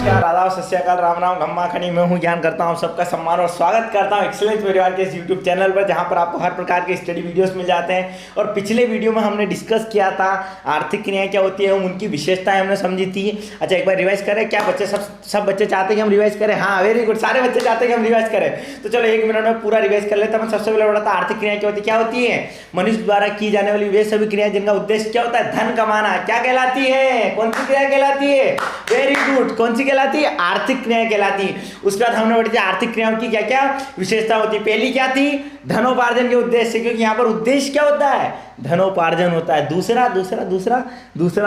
नमस्कार, आदाब, सत श्री अकाल, राम राम, गम्मा खनी। मैं हूं ज्ञान, करता हूं सबका सम्मान और स्वागत करता हूं एक्सीलेंस परिवार के इस यूट्यूब चैनल पर, जहां पर आपको हर प्रकार के स्टडी वीडियोस मिल जाते हैं। और पिछले वीडियो में हमने डिस्कस किया था आर्थिक क्रियाएं क्या होती है, उनकी विशेषताएं हमने समझी थी। अच्छा, एक बार रिवाइज करें क्या बच्चे? सब बच्चे चाहते हैं कि हम रिवाइज करें? हाँ, वेरी गुड, सारे बच्चे चाहते हैं कि हम रिवाइज करें। तो चलो 1 मिनट में पूरा रिवाइज कर लेते हैं। सबसे पहले बड़ा था आर्थिक क्रियाएं क्या होती है? मनुष्य द्वारा की जाने वाली वे सभी क्रियाएं जिनका उद्देश्य क्या होता है? धन कमाना। क्या कहलाती है? कौन सी क्रिया कहलाती है? वेरी गुड, कौन सी कहलाती है? आर्थिक क्रियाएं कहलाती है। उसके बाद हमने बढ़ी थी आर्थिक क्रियाओं की क्या क्या विशेषता होती है। पहली क्या थी? धनोपार्जन के उद्देश्य से, क्योंकि यहाँ पर उद्देश्य क्या होता है? धनोपार्जन होता है। दूसरा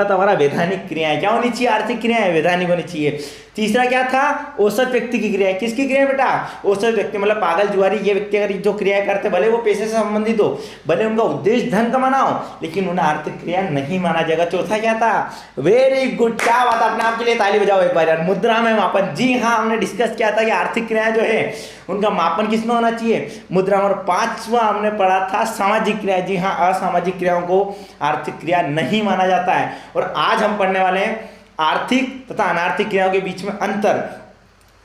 तो हमारा वैधानिक क्रियाएं क्या होनी चाहिए? आर्थिक क्रियाएं वैधानिक होनी चाहिए। तीसरा क्या था? औसत व्यक्ति की क्रिया। किसकी क्रिया बेटा? औसत व्यक्ति, मतलब पागल जुआरी ये व्यक्ति अगर जो क्रिया करते, भले वो पैसे से संबंधित हो, भले उनका उद्देश्य धन कमाना हो, लेकिन उन्हें आर्थिक क्रिया नहीं माना जाएगा। चौथा क्या था? वेरी गुड, क्या बात, अपने आप के लिए ताली बजाओ एक बार यार। मुद्रा में मापन। जी हाँ, हमने डिस्कस किया था कि आर्थिक क्रियाएं जो है उनका मापन किसमें होना चाहिए? मुद्रा में। और 5वां हमने पढ़ा था सामाजिक क्रिया। जी हाँ, असामाजिक क्रियाओं को आर्थिक क्रिया नहीं माना जाता है। और आज हम पढ़ने वाले हैं आर्थिक तथा अनार्थिक क्रियाओं के बीच में अंतर।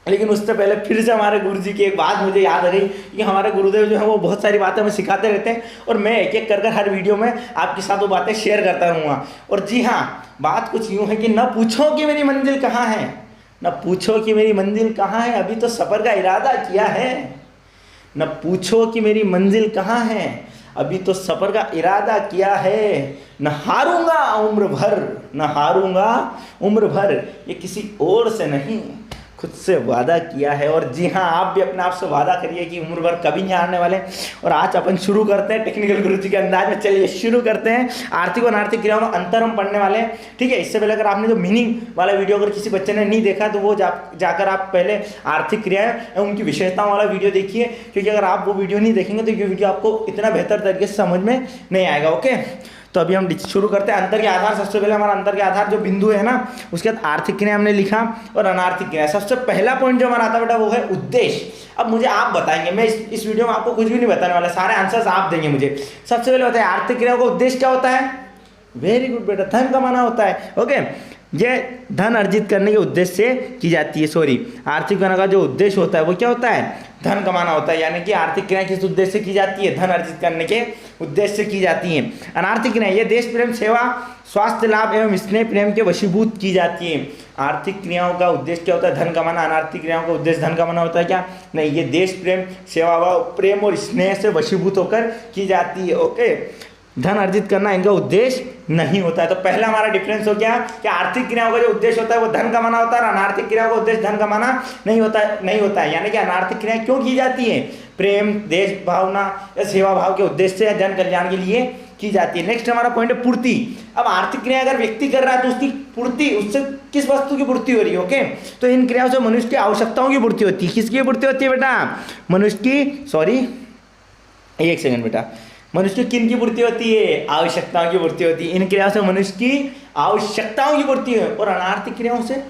लेकिन उससे पहले फिर से हमारे गुरुजी की एक बात मुझे याद आ गई कि हमारे गुरुदेव जो है वो बहुत सारी बातें हमें सिखाते रहते हैं, और मैं एक एक कर हर वीडियो में आपके साथ वो बातें शेयर करता रहूँगा। और जी हाँ, बात कुछ यूँ है कि न पूछो कि मेरी मंजिल कहाँ है, न पूछो कि मेरी मंजिल कहाँ है, अभी तो सफ़र का इरादा किया है। न पूछो कि मेरी मंजिल कहाँ है, अभी तो सफ़र का इरादा किया है। न हारूंगा उम्र भर, न हारूंगा उम्र भर, ये किसी और से नहीं, खुद से वादा किया है। और जी हाँ, आप भी अपने आप से वादा करिए कि उम्र भर कभी नहीं हारने वाले। और आज अपन शुरू करते हैं टेक्निकल गुरुजी के अंदाज में। चलिए शुरू करते हैं। आर्थिक और अनार्थिक क्रियाओं में अंतर हम पढ़ने वाले हैं, ठीक है। इससे पहले अगर आपने जो मीनिंग वाला वीडियो अगर किसी बच्चे ने नहीं देखा तो वो जाकर आप पहले आर्थिक क्रियाएं एवं उनकी विशेषताओं वाला वीडियो देखिए, क्योंकि अगर आप वो वीडियो नहीं देखेंगे तो ये वीडियो आपको इतना बेहतर तरीके से समझ में नहीं आएगा। ओके, तो अभी हम शुरू करते हैं। अंतर के आधार, सबसे पहले हमारा अंतर के आधार जो बिंदु है ना, उसके बाद आर्थिक क्रिया हमने लिखा और अनार्थिक क्रिया। सबसे पहला पॉइंट जो हमारा आता बेटा वो है उद्देश्य। अब मुझे आप बताएंगे, मैं इस वीडियो में आपको कुछ भी नहीं बताने वाला, सारे आंसर्स आप देंगे मुझे। सबसे पहले बताइए आर्थिक क्रिया का उद्देश्य क्या होता है? वेरी गुड बेटा, धन कमाना होता है। ओके, ये धन अर्जित करने के उद्देश्य से की जाती है। आर्थिक क्रिया का जो उद्देश्य होता है वो क्या होता है? धन कमाना होता है। यानी कि आर्थिक क्रिया किस उद्देश्य से की जाती है? धन अर्जित करने के उद्देश्य से की जाती है। अनार्थिक क्रिया ये देश प्रेम, सेवा, स्वास्थ्य लाभ एवं स्नेह प्रेम के वशीभूत की जाती है। आर्थिक क्रियाओं का उद्देश्य क्या होता है? धन कमाना। अनार्थिक क्रियाओं का उद्देश्य धन कमाना होता है क्या? नहीं, ये देश प्रेम, सेवा भाव, प्रेम और स्नेह से वशीभूत होकर की जाती है। ओके, धन अर्जित करना इनका उद्देश्य नहीं होता है। तो पहला हमारा डिफरेंस हो गया कि आर्थिक क्रियाओं का जो उद्देश्य होता है वो धन कमाना होता है, और अनार्थिक क्रियाओं का उद्देश्य धन कमाना नहीं होता है। यानी कि अनार्थिक क्रियाएं क्यों की जाती है? प्रेम, देश भावना या सेवा भाव के उद्देश्य से या जन कल्याण के लिए की जाती है। नेक्स्ट हमारा पॉइंट है पूर्ति। अब आर्थिक क्रिया अगर व्यक्ति कर रहा है तो उसकी पूर्ति, उससे किस वस्तु की पूर्ति हो रही है? ओके, तो इन क्रियाओं से मनुष्य की आवश्यकताओं की पूर्ति होती है। किसकी पूर्ति होती है बेटा? मनुष्य की, सॉरी एक सेकंड बेटा, मनुष्य की किन की पूर्ति होती है? आवश्यकताओं की पूर्ति होती है। इन क्रियाओं से मनुष्य की आवश्यकताओं की पूर्ति है। और अनार्थिक क्रियाओं से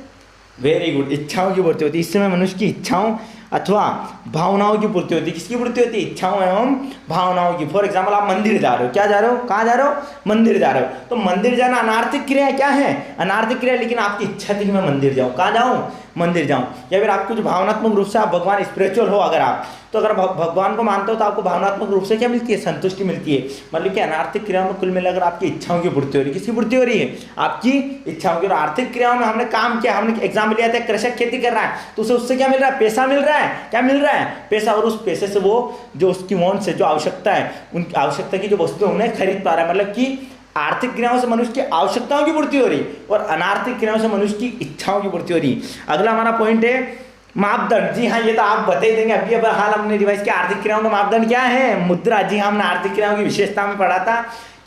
वेरी गुड इच्छाओं की पूर्ति होती है। इससे मनुष्य की इच्छाओं अथवा भावनाओं की पूर्ति होती है। किसकी पूर्ति होती है? इच्छाओं एवं भावनाओं की। फॉर एग्जाम्पल, आप मंदिर जा रहे हो, क्या जा रहे हो, कहाँ जा रहे हो? मंदिर जा रहे हो। तो मंदिर जाना अनार्थिक क्रिया क्या है? अनार्थिक क्रिया, लेकिन आपकी इच्छा थी कि मैं मंदिर जाऊँ। कहाँ जाऊँ? मंदिर जाऊँ। या फिर आपको जो भावनात्मक रूप से आप भगवान, स्पिरिचुअल हो अगर आप, तो अगर भगवान को मानते हो तो आपको भावनात्मक रूप से क्या मिलती है? संतुष्टि मिलती है। मतलब कि अनार्थिक क्रियाओं में कुल मिलाकर आपकी इच्छाओं की पूर्ति हो रही है। किसकी पूर्ति हो रही है? आपकी इच्छाओं की। और आर्थिक क्रियाओं में हमने काम किया, हमने एग्जाम्पल लिया था, कृषक खेती कर रहा है तो उसे उससे क्या मिल रहा है? पैसा मिल रहा है। क्या मिल रहा है? पैसा। और उस पैसे से वो जो उसकी वांट से जो आवश्यकता है, उन आवश्यकता की जो वस्तु उन्हें खरीद पा रहा है। मतलब कि आर्थिक क्रियाओं से मनुष्य की आवश्यकताओं की पूर्ति हो रही और अनार्थिक क्रियाओं से मनुष्य की इच्छाओं की पूर्ति हो रही। अगला हमारा पॉइंट है मापदंड। जी हाँ, ये तो आप बता ही देंगे। अभी अब हाल हमने रिवाइज किया आर्थिक क्रियाओं का मापदंड क्या है? मुद्रा। जी हाँ, हमने आर्थिक क्रियाओं की विशेषता में पढ़ा था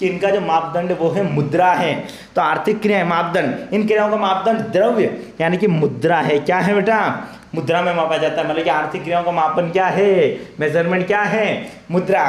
कि इनका जो मापदंड वो है मुद्रा है। तो आर्थिक क्रिया मापदंड, इन क्रियाओं का मापदंड द्रव्य यानी कि मुद्रा है। क्या है बेटा? मुद्रा में मापा जाता है। मतलब कि आर्थिक क्रियाओं का मापन क्या है? मेजरमेंट क्या है? मुद्रा।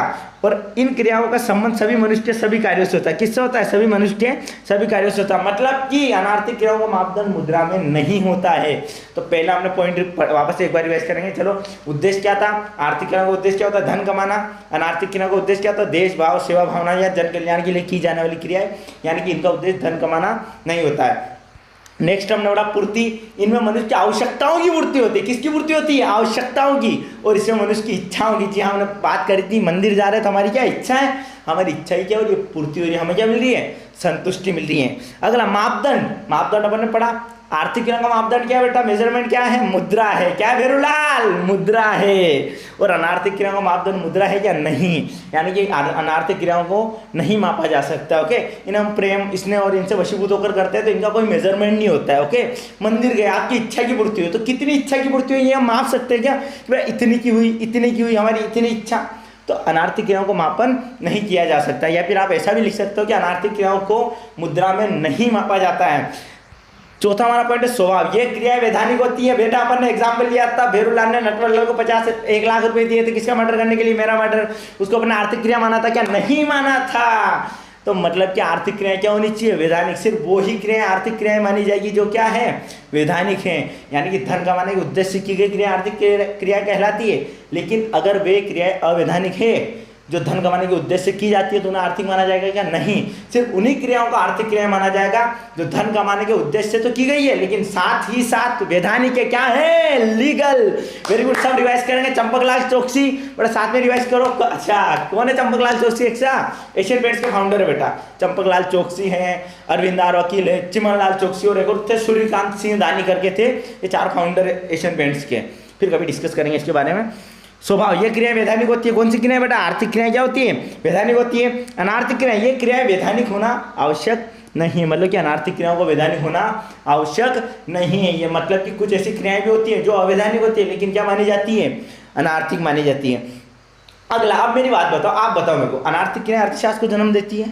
और इन क्रियाओं का संबंध सभी मनुष्य के सभी कार्यों से होता है। किससे होता है? सभी मनुष्य के सभी कार्यों से होता है। मतलब कि अनार्थिक क्रियाओं का मापदंड मुद्रा में नहीं होता है। तो पहला हमने पॉइंट वापस एक बार रिवाइज करेंगे। चलो, उद्देश्य क्या था? आर्थिक क्रियाओं का उद्देश्य क्या होता है? धन कमाना। अनार्थिक क्रियाओं का उद्देश्य क्या होता है? देश भाव, सेवा भावना या जन कल्याण के लिए की जाने वाली क्रियाएं, यानी कि इनका उद्देश्य धन कमाना नहीं होता है। नेक्स्ट हमने पढ़ा पूर्ति। इनमें मनुष्य की आवश्यकताओं की पूर्ति होती है। किसकी पूर्ति होती है? आवश्यकताओं की। और इसमें मनुष्य की इच्छाओं की। जी हाँ, हमने बात करी थी मंदिर जा रहे हैं तो हमारी क्या इच्छा है, हमारी इच्छा ही क्या हो रही है, पूर्ति हो रही है। हमें क्या मिल रही है? संतुष्टि मिल रही है। अगला मापदंड। मापदंड अपन ने पढ़ा। आर्थिक क्रियाओं का मापदंड क्या है बेटा? मेजरमेंट क्या है? मुद्रा है। क्या है भेरूलाल? मुद्रा है। और अनार्थिक क्रियाओं का मापदंड मुद्रा है क्या? नहीं। यानी कि अनार्थिक क्रियाओं को नहीं मापा जा सकता। ओके, इन्हें हम प्रेम, स्नेह और इनसे वशीभूत होकर करते हैं तो इनका कोई मेजरमेंट नहीं होता है। ओके, मंदिर गए, आपकी इच्छा की पूर्ति हुई तो कितनी इच्छा की पूर्ति हुई ये हम माप सकते हैं क्या? कि भाई इतनी की हुई, इतनी की हुई, हमारी इतनी इच्छा। तो अनार्थिक क्रियाओं को मापन नहीं किया जा सकता। या फिर आप ऐसा भी लिख सकते हो कि अनार्थिक क्रियाओं को मुद्रा में नहीं मापा जाता है। चौथा हमारा पॉइंट है स्वभाव। ये क्रियाएं वैधानिक होती है। बेटा अपन ने एग्जाम्पल लिया था, भेरूलाल ने नटवरलाल को 1 लाख रुपए दिए थे किसका मर्डर करने के लिए? मेरा मर्डर। उसको अपने आर्थिक क्रिया माना था क्या? नहीं माना था। तो मतलब कि आर्थिक क्रियाएं क्या होनी चाहिए? वैधानिक। सिर्फ वो ही क्रियाएं आर्थिक क्रियाएं मानी जाएगी जो क्या है? वैधानिक हैं। यानी कि धन कमाने के उद्देश्य से की गई क्रिया आर्थिक क्रिया कहलाती है। लेकिन अगर वे क्रियाएं अवैधानिक है जो धन कमाने के उद्देश्य से की जाती है तो उन्हें आर्थिक माना जाएगा क्या? नहीं। सिर्फ उन्हीं क्रियाओं को आर्थिक क्रिया माना जाएगा जो धन कमाने के उद्देश्य से तो की गई है लेकिन साथ ही साथ वैधानिक है। क्या है? लीगल। Very good. सब रिवाइज करेंगे। चंपकलाल चौकसी, बड़ा साथ में रिवाइज करो। अच्छा, कौन है चंपकलाल चौकसी? एशियन पेंट्स के फाउंडर है बेटा। चंपकलाल चौकसी हैं, अरविंदार वकील है, चिमनलाल चौकसी और एक और थे सूर्यकांत सिंह दानी करके थे। ये 4 फाउंडर है एशियन पेंट्स के। फिर कभी डिस्कस करेंगे इसके बारे में। स्वभाव। ये क्रिया वैधानिक होती है। कौन सी क्रिया बेटा? आर्थिक क्रियाएं क्या होती है? वैधानिक होती है। अनार्थिक क्रियाएं, ये क्रियाएं वैधानिक होना आवश्यक नहीं है। मतलब कि अनार्थिक क्रियाओं को वैधानिक होना आवश्यक नहीं है। ये मतलब कि कुछ ऐसी क्रियाएं भी होती है जो अवैधानिक होती है लेकिन क्या मानी जाती है? अनार्थिक मानी जाती है। अगला, आप मेरी बात बताओ, आप बताओ मेरे को, अनार्थिक क्रिया अर्थशास्त्र को जन्म देती है?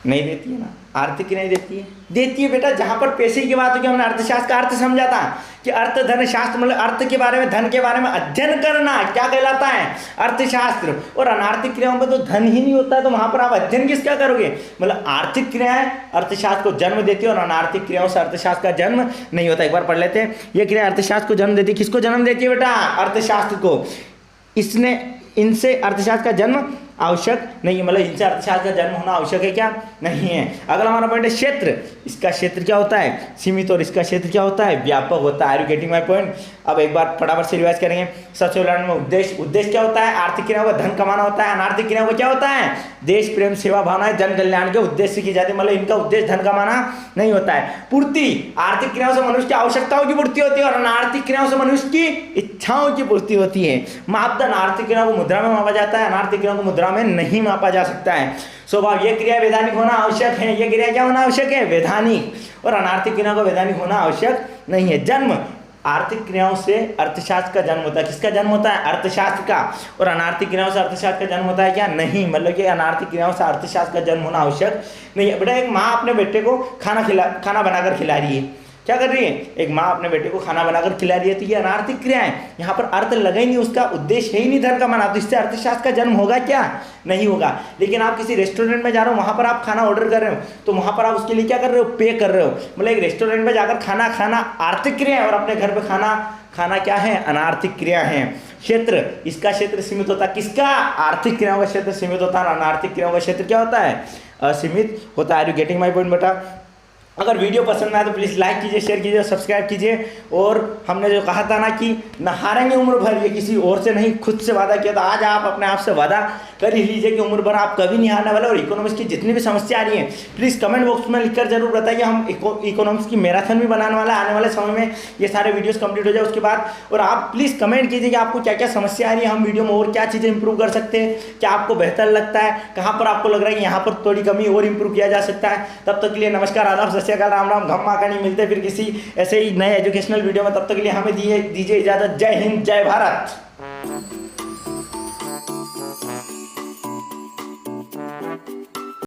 नहीं देती है ना। आर्थिक क्रियाएं देती है? देती है बेटा। जहां पर पैसे की बात होगी हमने अर्थशास्त्र का अर्थ समझा था कि अर्थ धन शास्त्र, मतलब अर्थ के बारे में, धन के बारे में अध्ययन करना क्या कहलाता है? अर्थशास्त्र। और अनार्थिक क्रियाओं में तो धन ही नहीं होता है तो वहां पर आप अध्ययन किसका करोगे? मतलब आर्थिक क्रियाएं अर्थशास्त्र को जन्म देती है और अनार्थिक क्रियाओं से अर्थशास्त्र का जन्म नहीं होता। एक बार पढ़ लेते हैं। ये क्रिया अर्थशास्त्र को जन्म देती है। किसको जन्म देती है बेटा? अर्थशास्त्र को। इनसे अर्थशास्त्र का जन्म आवश्यक नहीं है। मतलब इनसे अर्थशास्त्र का जन्म होना आवश्यक है क्या? नहीं है। अगला हमारा पॉइंट है क्षेत्र। इसका क्षेत्र क्या होता है? सीमित। और इसका क्षेत्र क्या होता है? व्यापक होता है। Are you getting my point? अब एक बार फटाफट से रिवाइज करेंगे। सबसे उदाहरण में उद्देश्य। उद्देश्य क्या होता है? आर्थिक क्रियाओं का धन कमाना होता है। अनार्थिक क्रियाओं का क्या होता है? देश प्रेम, सेवा भावनाएं, जन कल्याण के उद्देश्य से की जाती है। मतलब इनका उद्देश्य धन कमाना नहीं होता है। पूर्ति। आर्थिक क्रियाओं से मनुष्य की आवश्यकताओं की पूर्ति होती है और अनार्थिक क्रियाओं से मनुष्य की इच्छाओं की पूर्ति होती है। मापदंड। आर्थिक क्रियाओं को मुद्रा में मापा जाता है, अनार्थिक क्रियाओं को मुद्रा में नहीं मापा जा सकता है। स्वभाव। ये क्रिया वैधानिक होना आवश्यक है। ये क्रिया क्या होना आवश्यक है? वैधानिक। और अनार्थिक क्रियाओं को वैधानिक होना आवश्यक नहीं है। जन्म। आर्थिक क्रियाओं से अर्थशास्त्र का जन्म होता है। किसका जन्म होता है? अर्थशास्त्र का। और अनार्थिक क्रियाओं से अर्थशास्त्र का जन्म होता है क्या? नहीं। मतलब कि अनार्थिक क्रियाओं से अर्थशास्त्र का जन्म होना आवश्यक नहीं है। बेटा, एक माँ अपने बेटे को खाना बनाकर खिला रही है। क्या कर रही है? एक माँ अपने बेटे को खाना बनाकर खिला रही है तो ये अनार्थिक क्रिया है। यहाँ पर अर्थ लगा ही नहीं, उसका उद्देश्य है ही नहीं धन कमाना, तो इससे अर्थशास्त्र का जन्म होगा क्या? नहीं होगा। लेकिन आप किसी रेस्टोरेंट में जा रहे हो, वहाँ पर आप खाना ऑर्डर कर रहे हो तो वहाँ पर आप उसके लिए क्या कर रहे हो? पे कर रहे हो। मतलब एक रेस्टोरेंट में जाकर खाना खाना आर्थिक क्रिया है और अपने घर पर खाना क्या है? अनार्थिक क्रिया है। क्षेत्र। इसका क्षेत्र सीमित होता है। किसका? आर्थिक क्रियाओं का क्षेत्र सीमित होता है। अनार्थिक क्रियाओं का क्षेत्र क्या होता है? असीमित होता है। Are you getting my point बेटा? अगर वीडियो पसंद आए तो प्लीज़ लाइक कीजिए, शेयर कीजिए, सब्सक्राइब कीजिए। और हमने जो कहा था ना कि नहारेंगे उम्र भर, ये किसी और से नहीं, खुद से वादा किया था। आज आप अपने आप से वादा कर ही लीजिए कि उम्र भर आप कभी नहीं हारने वाले। और इकोनॉमिक्स की जितनी भी समस्या आ रही है प्लीज़ कमेंट बॉक्स में लिखकर जरूर बताइए। हम इकोनॉमिक्स की मैराथन भी बनाने वाला है आने वाले समय में। ये सारे वीडियोज़ कंप्लीट हो जाए उसके बाद। और आप प्लीज़ कमेंट कीजिए कि आपको क्या क्या समस्या आ रही है, हम वीडियो में और क्या चीज़ें इंप्रूव कर सकते हैं, क्या आपको बेहतर लगता है, कहाँ पर आपको लग रहा है कि यहाँ पर थोड़ी कमी और इंप्रूव किया जा सकता है। तब तक के लिए नमस्कार, आदाब, सत श्री अकाल, राम राम, घम्मा कहानी। मिलते हैं फिर किसी ऐसे ही नए एजुकेशनल वीडियो में। तब तक के लिए हमें दीजिए इजाजत। जय हिंद, जय भारत।